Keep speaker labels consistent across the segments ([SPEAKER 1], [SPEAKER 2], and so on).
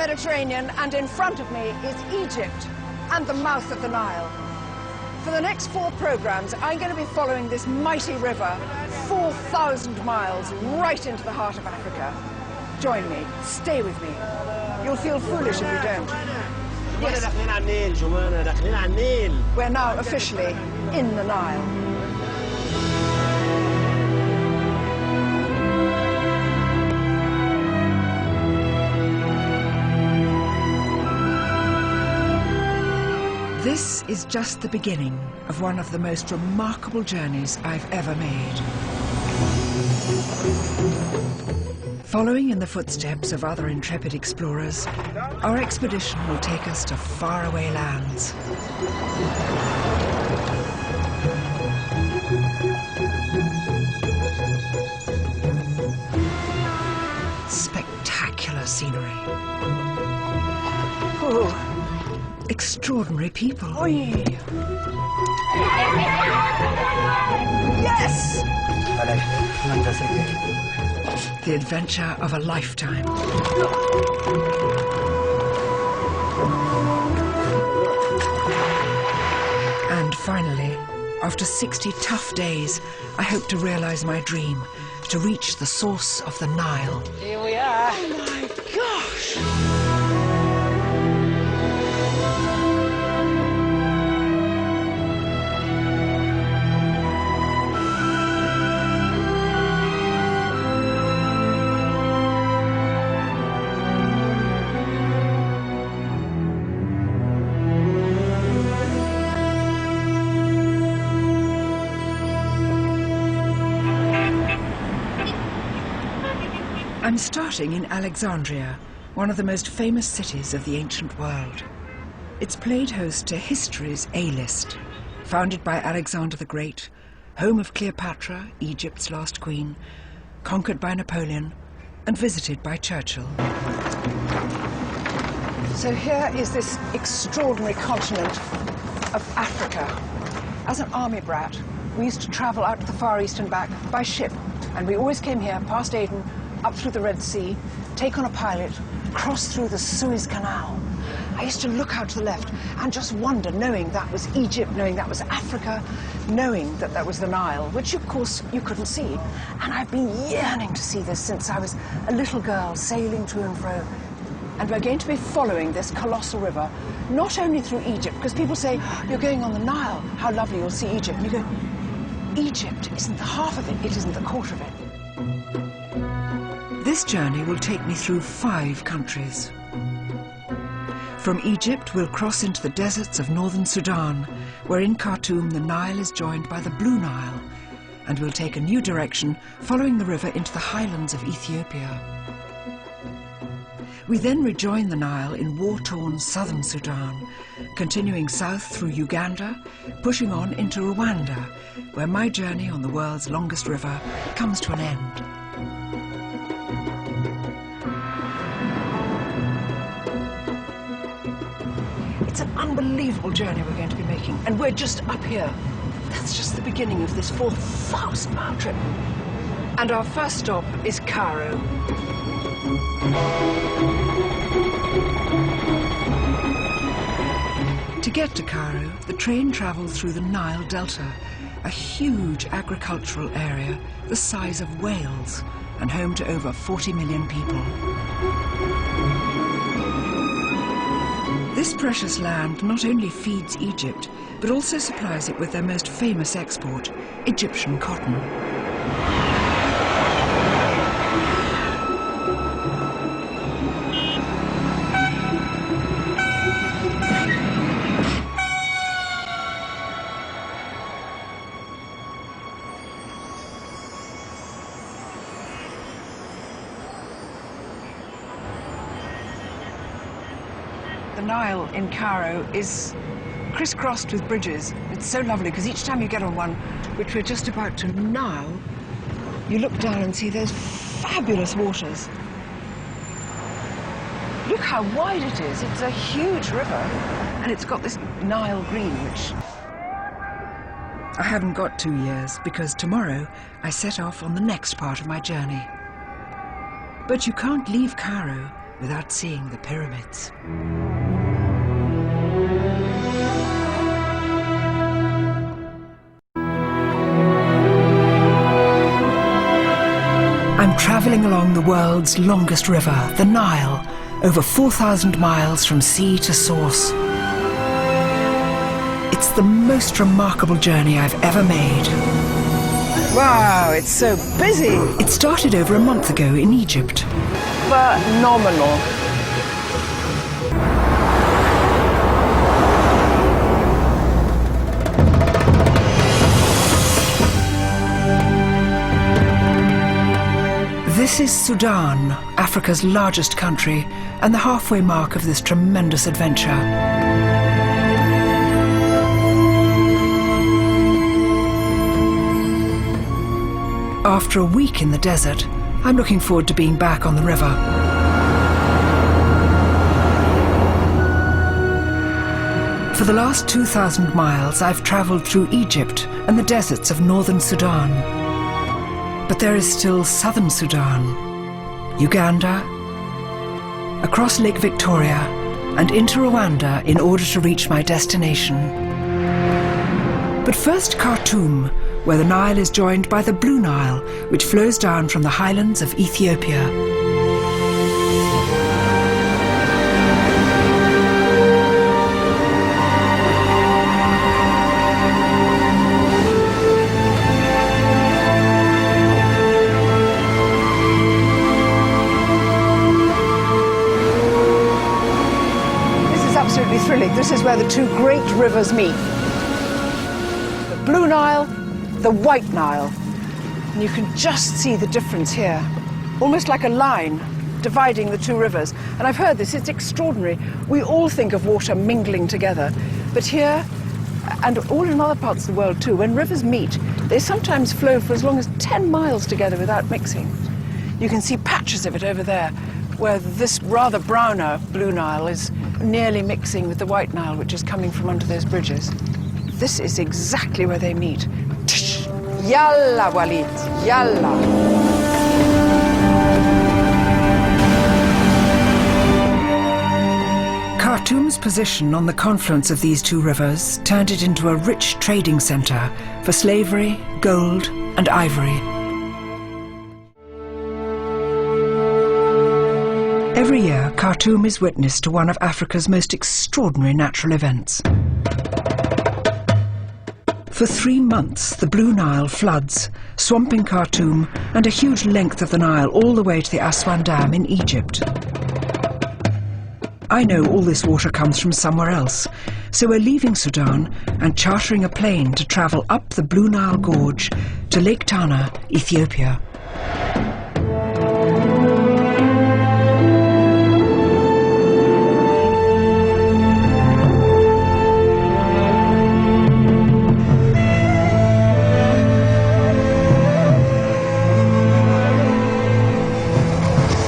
[SPEAKER 1] Mediterranean, and in front of me is Egypt and the mouth of the Nile. For the next 4 programs, I'm going to be following this mighty river, 4,000 miles, right into the heart of Africa. Join me. Stay with me. You'll feel foolish if you don't. Yes. We're now officially in the Nile. This is just the beginning of one of the most remarkable journeys I've ever made. Following in the footsteps of other intrepid explorers, our expedition will take us to faraway lands. Spectacular scenery. Ooh. Extraordinary people. Oy. Yes! The adventure of a lifetime. And finally, after 60 tough days, I hope to realize my dream, to reach the source of the Nile.
[SPEAKER 2] Here we are.
[SPEAKER 1] Oh my gosh! I'm starting in Alexandria, one of the most famous cities of the ancient world. It's played host to history's A-list, founded by Alexander the Great, home of Cleopatra, Egypt's last queen, conquered by Napoleon, and visited by Churchill. So here is this extraordinary continent of Africa. As an army brat, we used to travel out to the Far East and back by ship, and we always came here past Aden, up through the Red Sea, take on a pilot, cross through the Suez Canal. I used to look out to the left and just wonder, knowing that was Egypt, knowing that was Africa, knowing that that was the Nile, which of course you couldn't see. And I've been yearning to see this since I was a little girl sailing to and fro. And we're going to be following this colossal river, not only through Egypt, because people say, you're going on the Nile, how lovely, you'll see Egypt. And you go, Egypt isn't the half of it, it isn't the quarter of it. This journey will take me through 5 countries. From Egypt, we'll cross into the deserts of northern Sudan, where in Khartoum the Nile is joined by the Blue Nile, and we'll take a new direction, following the river into the highlands of Ethiopia. We then rejoin the Nile in war-torn southern Sudan, continuing south through Uganda, pushing on into Rwanda, where my journey on the world's longest river comes to an end. It's an unbelievable journey we're going to be making, and we're just up here. That's just the beginning of this 4,000-mile trip. And our first stop is Cairo. To get to Cairo, the train travels through the Nile Delta, a huge agricultural area the size of Wales and home to over 40 million people. This precious land not only feeds Egypt, but also supplies it with their most famous export, Egyptian cotton. The Nile in Cairo is crisscrossed with bridges. It's so lovely because each time you get on one, which we're just about to now, you look down and see those fabulous waters. Look how wide it is. It's a huge river, and it's got this Nile green, which I haven't got 2 years because tomorrow I set off on the next part of my journey. But you can't leave Cairo without seeing the pyramids. I'm travelling along the world's longest river, the Nile, over 4,000 miles from sea to source. It's the most remarkable journey I've ever made. Wow, it's so busy! It started over a month ago in Egypt. Phenomenal. This is Sudan, Africa's largest country, and the halfway mark of this tremendous adventure. After a week in the desert, I'm looking forward to being back on the river. For the last 2,000 miles, I've travelled through Egypt and the deserts of northern Sudan. But there is still southern Sudan, Uganda, across Lake Victoria and into Rwanda in order to reach my destination. But first Khartoum, where the Nile is joined by the Blue Nile, which flows down from the highlands of Ethiopia. Absolutely thrilling. This is where the two great rivers meet. The Blue Nile, the White Nile. And you can just see the difference here. Almost like a line dividing the two rivers. And I've heard this, it's extraordinary. We all think of water mingling together. But here, and all in other parts of the world too, when rivers meet, they sometimes flow for as long as 10 miles together without mixing. You can see patches of it over there, where this rather browner Blue Nile is nearly mixing with the White Nile, which is coming from under those bridges. This is exactly where they meet. Tsh! Yalla, Walid, yalla! Khartoum's position on the confluence of these two rivers turned it into a rich trading centre for slavery, gold and ivory. Every year, Khartoum is witness to one of Africa's most extraordinary natural events. For 3 months, the Blue Nile floods, swamping Khartoum and a huge length of the Nile all the way to the Aswan Dam in Egypt. I know all this water comes from somewhere else, so we're leaving Sudan and chartering a plane to travel up the Blue Nile Gorge to Lake Tana, Ethiopia.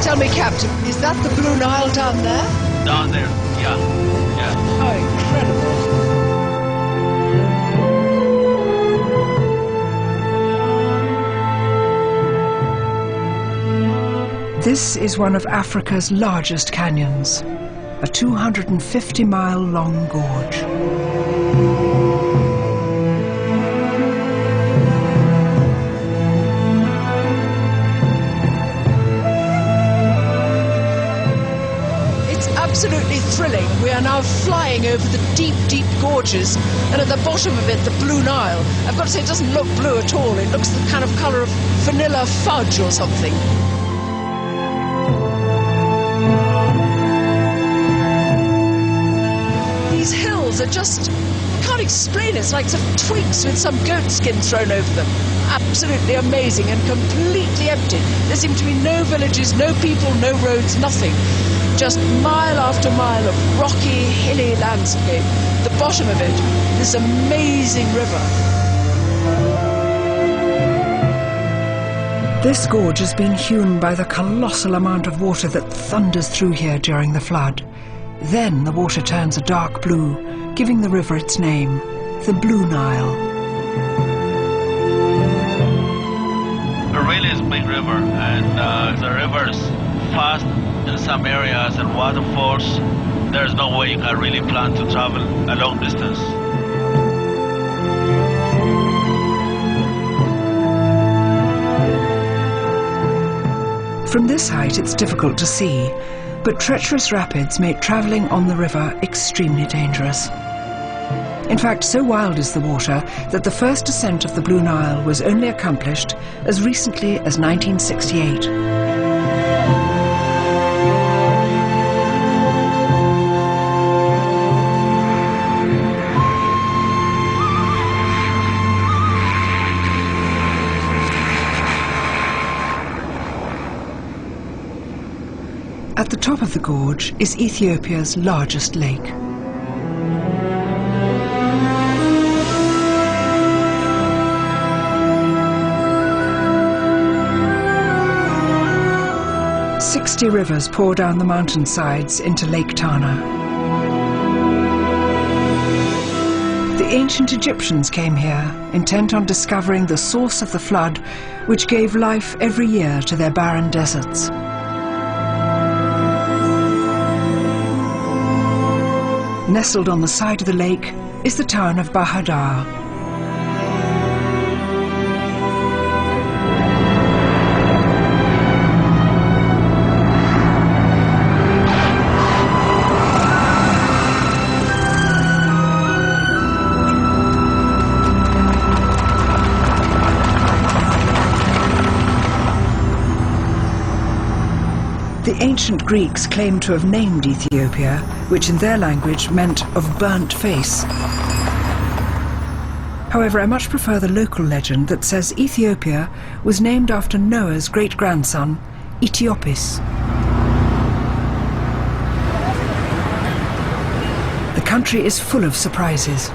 [SPEAKER 1] Tell me, Captain, is that the Blue Nile down there?
[SPEAKER 2] Down there, yeah.
[SPEAKER 1] Oh, incredible. This is one of Africa's largest canyons, a 250-mile-long gorge. Absolutely thrilling. We are now flying over the deep, deep gorges, and at the bottom of it, the Blue Nile. I've got to say, it doesn't look blue at all. It looks the kind of colour of vanilla fudge or something. These hills are just, I can't explain it. It's like some twigs with some goat skin thrown over them. Absolutely amazing and completely empty. There seem to be no villages, no people, no roads, nothing. Just mile after mile of rocky, hilly landscape. The bottom of it, this amazing river. This gorge has been hewn by the colossal amount of water that thunders through here during the flood. Then the water turns a dark blue, giving the river its name, the Blue Nile.
[SPEAKER 2] It really is a big river, and the river is fast in some areas and waterfalls, there's no way you can really plan to travel a long distance.
[SPEAKER 1] From this height it's difficult to see, but treacherous rapids make travelling on the river extremely dangerous. In fact, so wild is the water that the first descent of the Blue Nile was only accomplished as recently as 1968. At the top of the gorge is Ethiopia's largest lake. "60 rivers pour down the mountainsides into Lake Tana. The ancient Egyptians came here, intent on discovering the source of the flood which gave life every year to their barren deserts. Nestled on the side of the lake is the town of Bahadar. The ancient Greeks claimed to have named Ethiopia, which in their language meant of burnt face. However, I much prefer the local legend that says Ethiopia was named after Noah's great-grandson, Ethiopis. The country is full of surprises.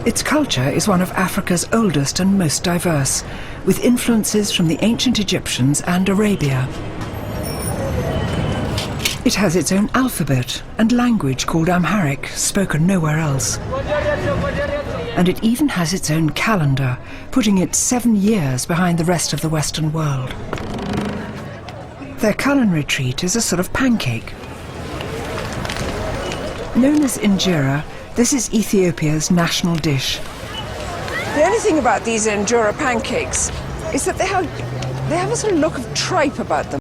[SPEAKER 1] Its culture is one of Africa's oldest and most diverse, with influences from the ancient Egyptians and Arabia. It has its own alphabet and language called Amharic, spoken nowhere else. And it even has its own calendar, putting it 7 years behind the rest of the Western world. Their culinary treat is a sort of pancake. Known as injera, this is Ethiopia's national dish. The only thing about these injera pancakes is that they have a sort of look of tripe about them.